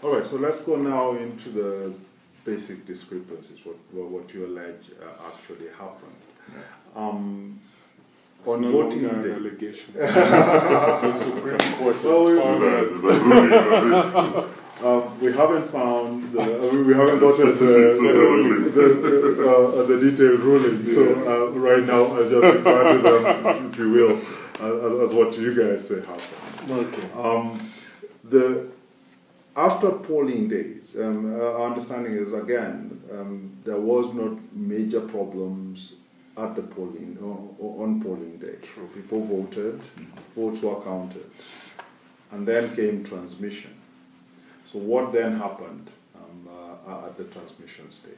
All right, so let's go now into the basic discrepancies, what you allege actually happened. On voting day. Allegation. The Supreme Court has found we haven't found, we haven't gotten the detailed ruling, so right now I'll just refer to them, if you will, as what you guys say happened. Okay. After polling days, our understanding is, again, there was not major problems at the polling, on polling day. True. People voted, votes were counted, and then came transmission. So what then happened at the transmission stage?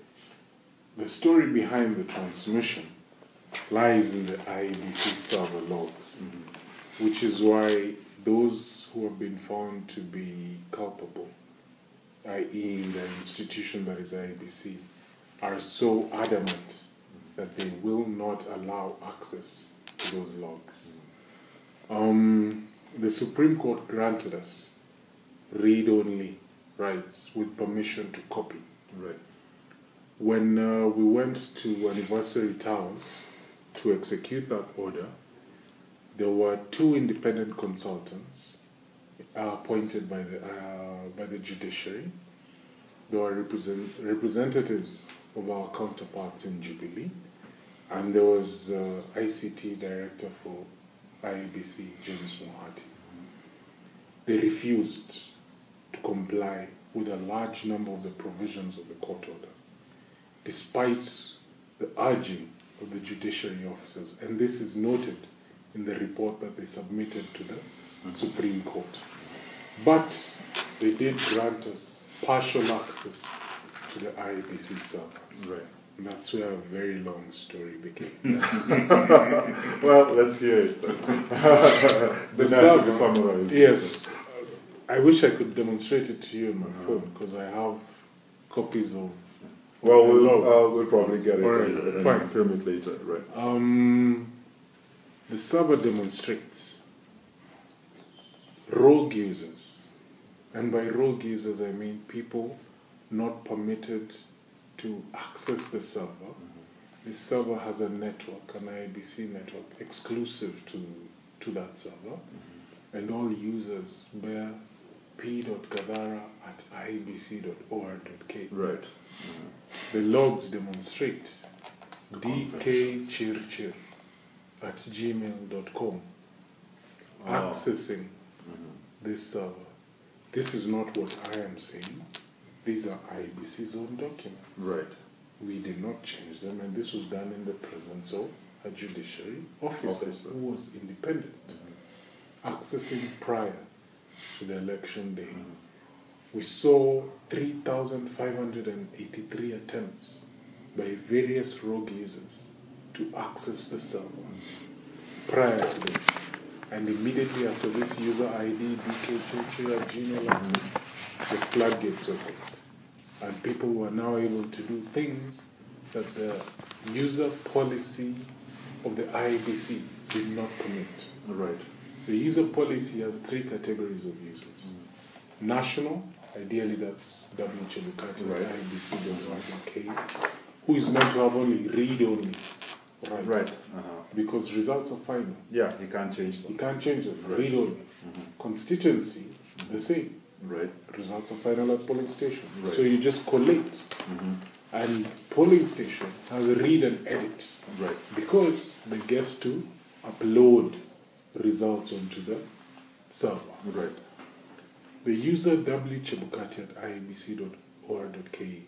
The story behind the transmission lies in the IEBC server logs, which is why those who have been found to be culpable, i.e. the institution that is IEBC, are so adamant that they will not allow access to those logs. The Supreme Court granted us read-only rights with permission to copy. Right. When we went to Anniversary Towers to execute that order, there were 2 independent consultants appointed by the judiciary. There were representatives of our counterparts in Jubilee, and there was ICT Director for IEBC, James Mohati. They refused to comply with a large number of the provisions of the court order, despite the urging of the judiciary officers, and this is noted in the report that they submitted to the Supreme Court. But they did grant us partial access to the IEBC server. Right. And that's where a very long story begins. Well, let's hear it. The server, summarize. Yes. I wish I could demonstrate it to you on my phone, because I have copies of. Well, we'll probably get it and fine. Film it later, right? The server demonstrates rogue users, and by rogue users I mean people not permitted to access the server. The server has a network, an IEBC network, exclusive to that server, and all users bear p.gathara@iebc.or.k. Right. The logs demonstrate dkchirchir@gmail.com accessing this server. This is not what I am saying. These are IEBC's own documents. Right. We did not change them, and this was done in the presence of a judiciary officer who was independent, accessing prior to the election day. We saw 3,583 attempts by various rogue users to access the server prior to this. And immediately after this user ID, dkchirchir@gmail access, the floodgates opened. And people were now able to do things that the user policy of the IEBC did not permit. Right. The user policy has 3 categories of users. National, ideally that's W. Chebukati, IEBC.org.k, who is meant to have only read-only rights. Right. Because results are final. Yeah, you can't change them. You can't change them. Right. Read-only. Constituency, the same. Right. Results are final at polling station. Right. So you just collate. And polling station has a read and edit. Right. Because they get to upload results onto the server. Right. The user W. Chebukati@iebc.or.ke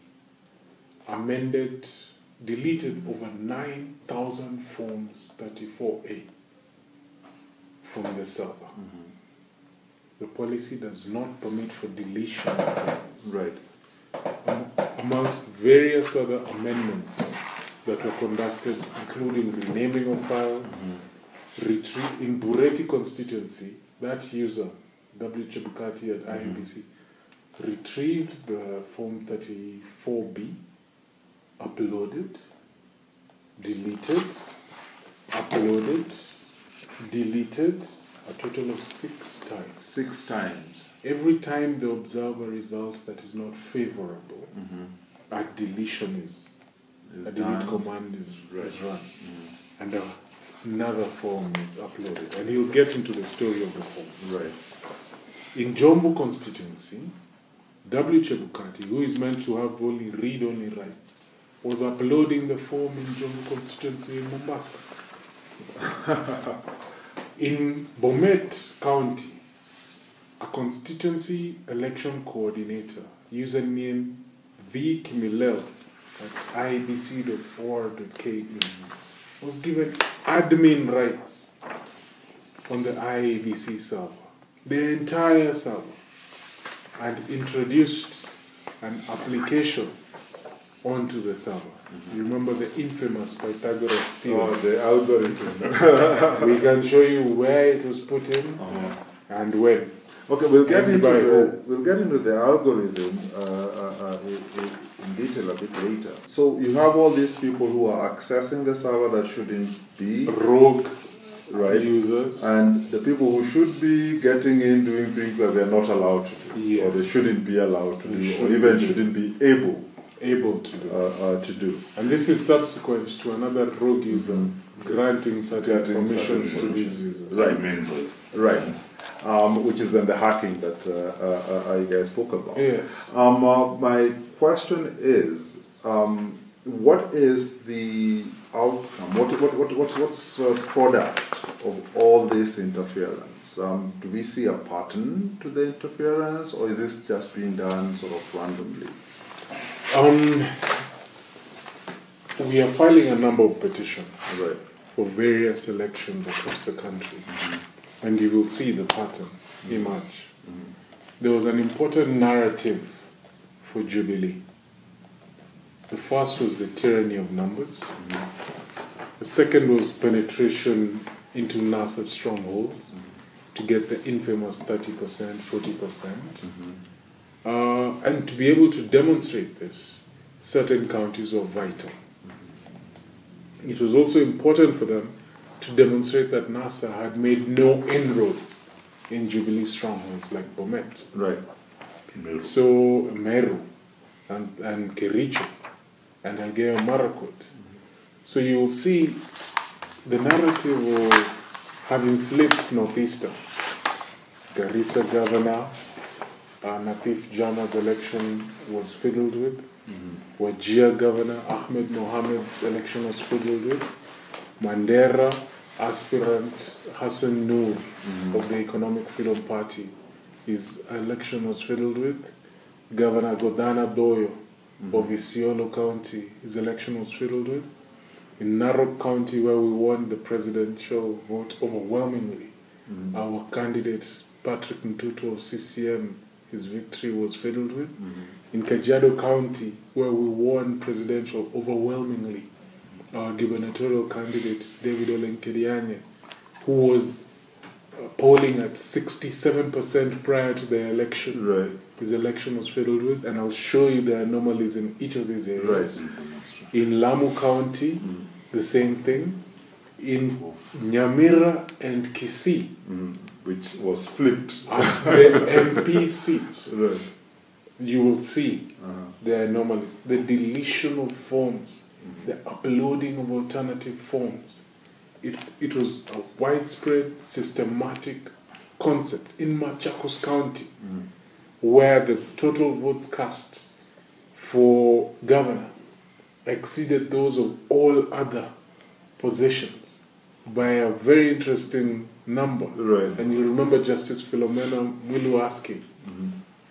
deleted over 9,000 forms 34A from the server. The policy does not permit for deletion of forms. Right. Amongst various other amendments that were conducted, including renaming of files, in Bureti constituency, that user, W. Chebukati@iebc, retrieved the form 34B, uploaded, deleted, uploaded, deleted, a total of 6 times. 6 times. every time they observe a result that is not favorable, a deletion a delete command is run, and another form is uploaded. And he'll get into the story of the forms. Right. In Jomvu constituency, W. Chebukati, who is meant to have only read-only rights, was uploading the form in Jomvu constituency in Mombasa. In Bomet County, a constituency election coordinator, username V. Kimilel at iabc.or.ke, was given admin rights on the IABC server, the entire server, and introduced an application onto the server. You remember the infamous Pythagoras theorem? Oh, the algorithm. We can show you where it was put in and when. Okay, we'll get into the algorithm in detail a bit later. So you have all these people who are accessing the server that shouldn't be rogue users, and the people who should be getting in doing things that they're not allowed to do, or they shouldn't be allowed to do, or even shouldn't be able to do. And this is subsequent to another rogue user granting certain permissions to these users. Right. Which is then the hacking that you guys spoke about. Yes. My question is, what is the outcome? What's the product of all this interference? Do we see a pattern to the interference, or is this just being done sort of randomly? We are filing a number of petitions for various elections across the country, and you will see the pattern emerge. There was an important narrative for Jubilee. The first was the tyranny of numbers. The second was penetration into NASA strongholds to get the infamous 30%, 40%. And to be able to demonstrate this, certain counties were vital. It was also important for them to demonstrate that NASA had made no inroads in Jubilee strongholds like Bomet. So Meru and Kericho and Elgeyo Marakwet. So you will see the narrative of having flipped Northeastern. Garissa governor, Natif Jama's election was fiddled with. Wajir governor, Ahmed Mohammed's election was fiddled with. Mandera aspirant Hassan Noor of the Economic Freedom Party, his election was fiddled with. Governor Godana Doyo of Isiolo County, his election was fiddled with. In Narok County, where we won the presidential vote overwhelmingly, our candidate Patrick Ntutu of CCM, his victory was fiddled with. In Kajiado County, where we won presidential overwhelmingly, our gubernatorial candidate David Olenkedianye, who was polling at 67% prior to the election, his election was fiddled with, and I'll show you the anomalies in each of these areas. In Lamu County, the same thing. In Nyamira and Kisii, which was flipped as the MP seats, you will see the anomalies, the deletion of forms, the uploading of alternative forms. It was a widespread, systematic concept in Machakos County, where the total votes cast for governor exceeded those of all other positions by a very interesting number. And you remember Justice Philomena Mwilu asking,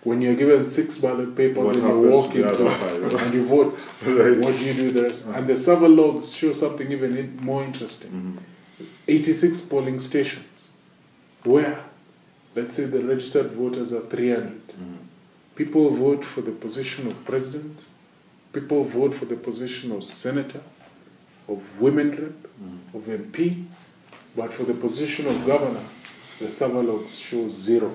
when you're given 6 ballot papers and you walk into and you vote, what do you do with the rest? And the server logs show something even more interesting. 86 polling stations where, let's say, the registered voters are 300. People vote for the position of president, people vote for the position of senator, of women rep, of MP, but for the position of governor, the server logs show 0.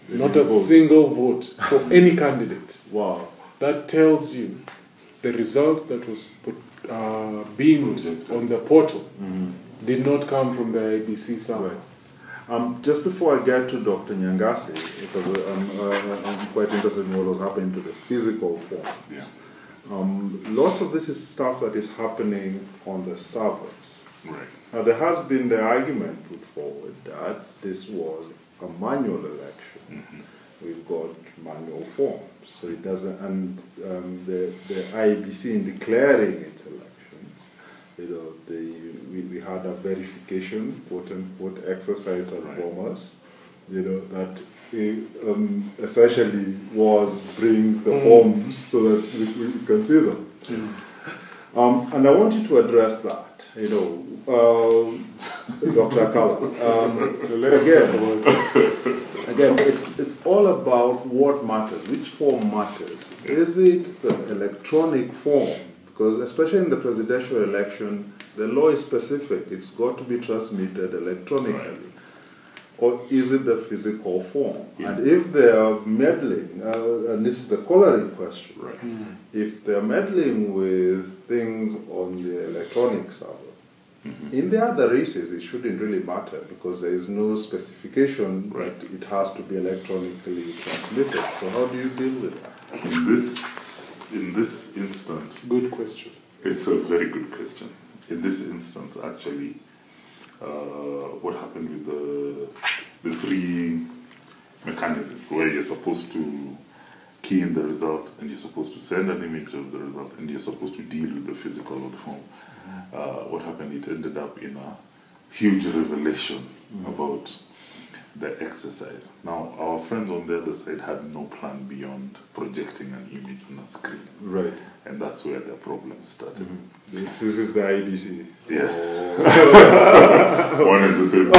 Not a single vote for any candidate. Wow. That tells you the result that was beamed on the portal did not come from the ABC server. Just before I get to Dr. Nyang'asi, because I'm quite interested in what was happening to the physical forms. Yeah. Lots of this is stuff that is happening on the servers. Right. Now, there has been the argument put forward that this was a manual election. Mm-hmm. We've Got manual forms, so it doesn't. And the IEBC, in declaring its elections, we had a verification, quote unquote, exercise at Bomas, that essentially was bring the forms so that we can see them. And I want you to address that, Dr. Akala. Again, it's all about what matters, which form matters. Is it the electronic form? Because especially in the presidential election, the law is specific. It's got to be transmitted electronically. Or is it the physical form? Yeah. And if they are meddling, and this is the corollary question, right. If they are meddling with things on the electronic server, in the other races it shouldn't really matter because there is no specification that it has to be electronically transmitted. So how do you deal with that? In this instance, good question. It's a very good question. In this instance, actually, what happened with the three mechanisms where you're supposed to key in the result and you're supposed to send an image of the result and you're supposed to deal with the physical of the form. What happened, it ended up in a huge revelation about the exercise. Now, our friends on the other side had no plan beyond projecting an image on a screen. Right. And that's where the problem started. This is the IBC. Yeah. One and the same.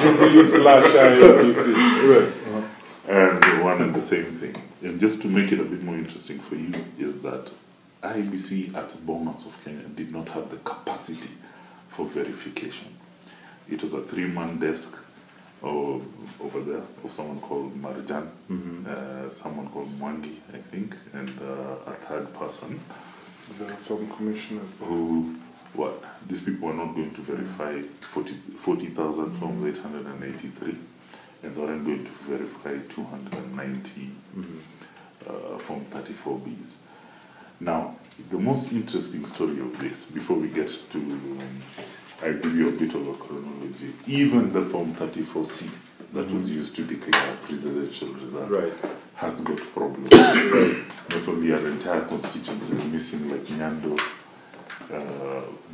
Jubilee/IBC. Right. And one and the same thing. And just to make it a bit more interesting for you, is that IBC at Bomas of Kenya did not have the capacity for verification. It was a 3-man desk over there of someone called Marjan, someone called Mwangi, I think, and a third person. There are some commissioners there. These people are not going to verify 40,000 forms, 883, and they aren't going to verify 290 Form 34Bs. Now, the most interesting story of this, before we get to, I give you a bit of a chronology, even the Form 34C that was used to declare a presidential result has got problems. Not only our entire constituency is missing like Nyando,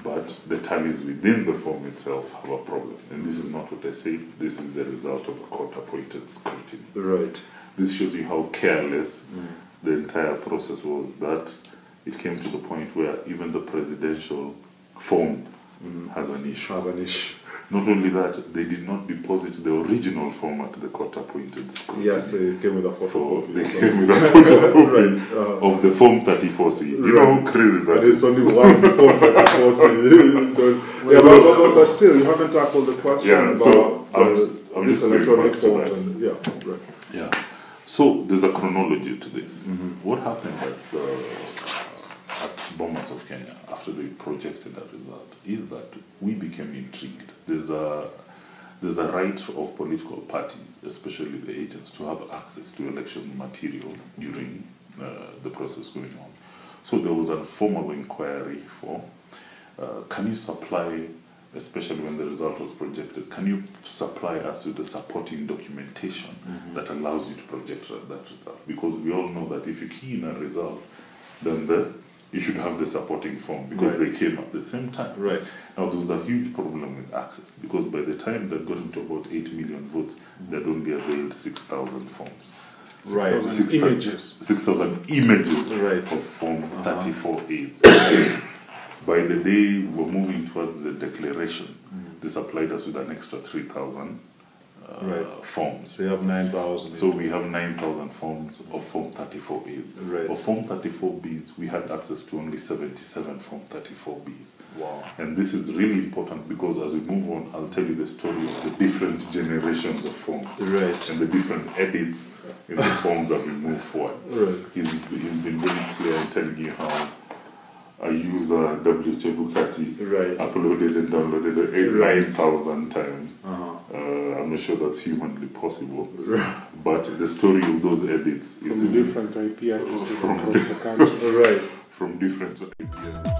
but the tallies within the form itself have a problem. And this is not what I say, this is the result of a court-appointed scrutiny. Right. This shows you how careless the entire process was, that it came to the point where even the presidential form has an issue. Not only that, they did not deposit the original form at the court-appointed scrutiny. Yes, they came with a photocopy. They came with a photocopy of the Form 34C. You know how crazy that is? It's only one Form 34C. But still, you haven't tackled the question about this electronic form. Yeah. So there's a chronology to this. What happened at Bomas of Kenya after they projected that result is that we became intrigued. There's a right of political parties, especially the agents, to have access to election material during the process going on. So there was a formal inquiry for, can you supply, especially when the result was projected, can you supply us with the supporting documentation that allows you to project that result? Because we all know that if you key in a result, then you should have the supporting form, because they came at the same time. Right. Now, there was a huge problem with access, because by the time they got into about 8 million votes, they had only availed 6,000 forms. 6,000 images. 6,000 images of Form 34As. By the day we're moving towards the declaration, they supplied us with an extra 3,000 forms. So you have 9,000. So we have 9,000 forms of Form 34As. Right. Of Form 34Bs, we had access to only 77 Form 34Bs. Wow. And this is really important because as we move on, I'll tell you the story of the different generations of forms. Right. And the different edits in the forms as we move forward. Right. He's been very clear in telling you how a user, W. Chebukati, Right. uploaded and downloaded it 9,000 times. I'm not sure that's humanly possible. But the story of those edits is from different IP addresses across the country. Right. From different IPs.